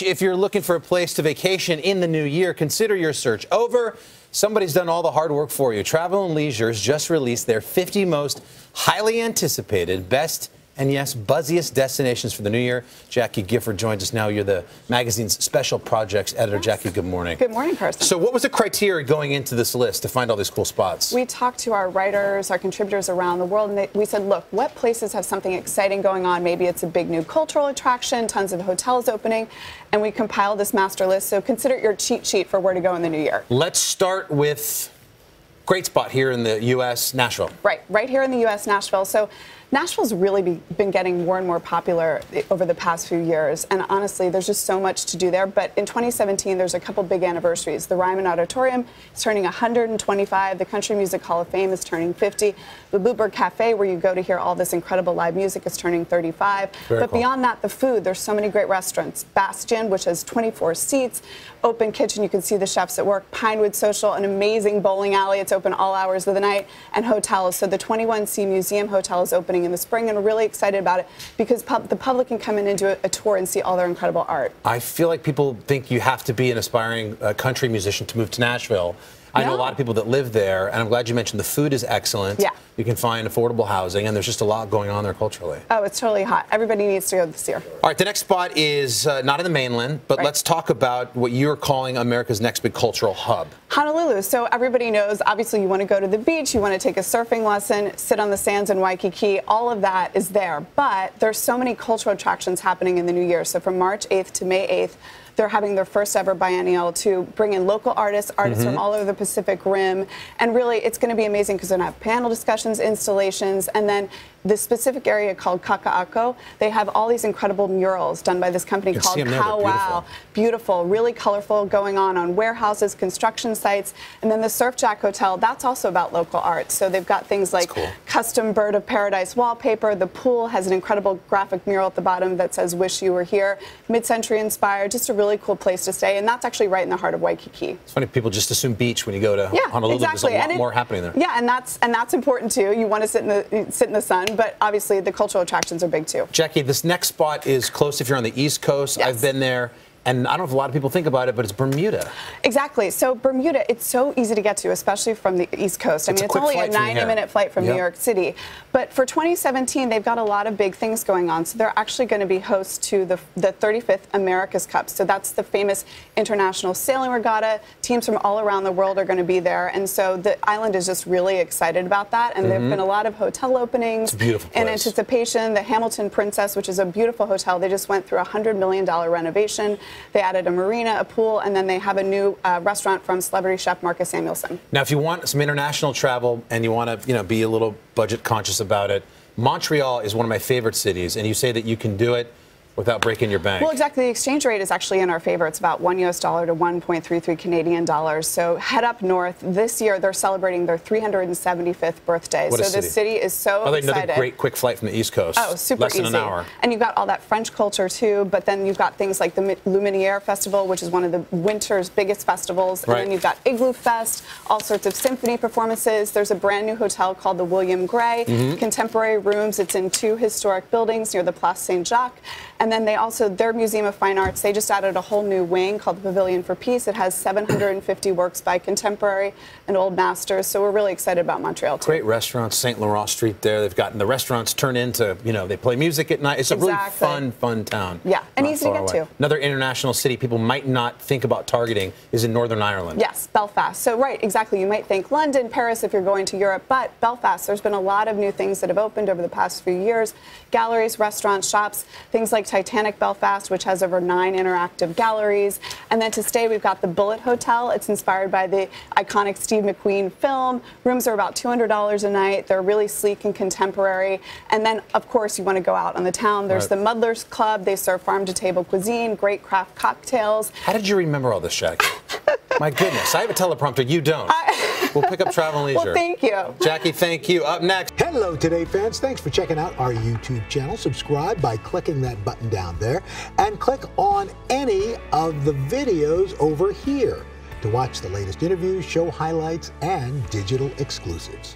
If you're looking for a place to vacation in the new year, consider your search over. Somebody's done all the hard work for you. Travel + Leisure has just released their 50 most highly anticipated, best, and yes, buzziest destinations for the new year. Jacqui Gifford joins us now. You're the magazine's special projects editor. Yes. Jacqui, good morning. Good morning, Carson. So what was the criteria going into this list to find all these cool spots? We talked to our writers, our contributors around the world, and we said, look, what places have something exciting going on? Maybe it's a big new cultural attraction, tons of hotels opening, and we compiled this master list. So consider it your cheat sheet for where to go in the new year. Let's start with great spot here in the U.S., Nashville. Right here in the U.S., Nashville. So Nashville's really been getting more and more popular over the past few years, and honestly, there's just so much to do there. But in 2017, there's a couple big anniversaries. The Ryman Auditorium is turning 125. The Country Music Hall of Fame is turning 50. The Bluebird Cafe, where you go to hear all this incredible live music, is turning 35. But cool. Beyond that, the food, there's so many great restaurants. Bastion, which has 24 seats, open kitchen, you can see the chefs at work. Pinewood Social, an amazing bowling alley. It's open all hours of the night, and hotels. So the 21C Museum Hotel is opening in the spring, and we're really excited about it because the public can come in and do a tour and see all their incredible art. I feel like people think you have to be an aspiring country musician to move to Nashville. I know a lot of people that live there, and I'm glad you mentioned the food is excellent. Yeah. You can find affordable housing, and there's just a lot going on there culturally. Oh, it's totally hot. Everybody needs to go this year. All right, the next spot is not in the mainland, but let's talk about what you're calling America's next big cultural hub. Honolulu. So everybody knows, obviously, you want to go to the beach, you want to take a surfing lesson, sit on the sands in Waikiki. All of that is there, but there's so many cultural attractions happening in the new year. So from March 8th to May 8th, they're having their first ever biennial to bring in local artists from all over the Pacific Rim. And really, it's going to be amazing because they're going to have panel discussions, installations, and then the specific area called Kaka'ako, they have all these incredible murals done by this company called Powwow. Beautiful, really colorful, going on warehouses, construction sites. And then the Surf Jack Hotel, that's also about local art. So they've got things like custom Bird of Paradise wallpaper. The pool has an incredible graphic mural at the bottom that says, "Wish you were here." Mid-century inspired, just a really cool place to stay. And that's actually right in the heart of Waikiki. It's funny, people just assume beach when you go to Honolulu. Exactly. There's a lot more happening there. Yeah, and that's important too. You want to sit in the sun. But obviously, the cultural attractions are big, too. Jacqui, this next spot is close if you're on the East Coast. Yes. I've been there. And I don't know if a lot of people think about it, but it's Bermuda. Exactly. So Bermuda, it's so easy to get to, especially from the East Coast. I mean, it's only a 90-minute flight from New York City. But for 2017, they've got a lot of big things going on. So they're actually going to be host to the 35th America's Cup. So that's the famous international sailing regatta. Teams from all around the world are going to be there. And so the island is just really excited about that. And there have been a lot of hotel openings. It's a beautiful place. In anticipation. The Hamilton Princess, which is a beautiful hotel, they just went through a $100 million renovation. They added a marina, a pool, and then they have a new restaurant from celebrity chef Marcus Samuelsson. Now, if you want some international travel and you want to, be a little budget conscious about it, Montreal is one of my favorite cities, and you say that you can do it without breaking your bank. Well, exactly. The exchange rate is actually in our favor. It's about $1 US to 1.33 Canadian dollars. So head up north. This year, they're celebrating their 375th birthday. What a city. The city is so excited. Another great quick flight from the East Coast. Oh, super easy. Less than an hour. And you've got all that French culture, too. But then you've got things like the Lumiere Festival, which is one of the winter's biggest festivals. And then you've got Igloo Fest, all sorts of symphony performances. There's a brand new hotel called the William Gray. Contemporary rooms. It's in 2 historic buildings near the Place Saint-Jacques. And then they also, their Museum of Fine Arts, they just added a whole new wing called the Pavilion for Peace. It has 750 works by contemporary and old masters. So we're really excited about Montreal, too. Great restaurants, St. Laurent Street there. They've gotten the restaurants turn into, they play music at night. It's a really fun town. Yeah, and easy to get to. Another international city people might not think about targeting is in Northern Ireland. Yes, Belfast. So, exactly. You might think London, Paris if you're going to Europe, but Belfast, there's been a lot of new things that have opened over the past few years. Galleries, restaurants, shops, things like Titanic Belfast, which has over 9 interactive galleries. And then to stay, we've got the Bullet Hotel. It's inspired by the iconic Steve McQueen film. Rooms are about $200 a night. They're really sleek and contemporary. And then, of course, you want to go out on the town. There's the Muddlers Club. They serve farm-to-table cuisine, great craft cocktails. How did you remember all this, Jacqui? My goodness, I have a teleprompter. You don't. We'll pick up Travel + Leisure. Well, thank you. Jacqui, thank you. Up next. Hello, Today fans. Thanks for checking out our YouTube channel. Subscribe by clicking that button down there and click on any of the videos over here to watch the latest interviews, show highlights, and digital exclusives.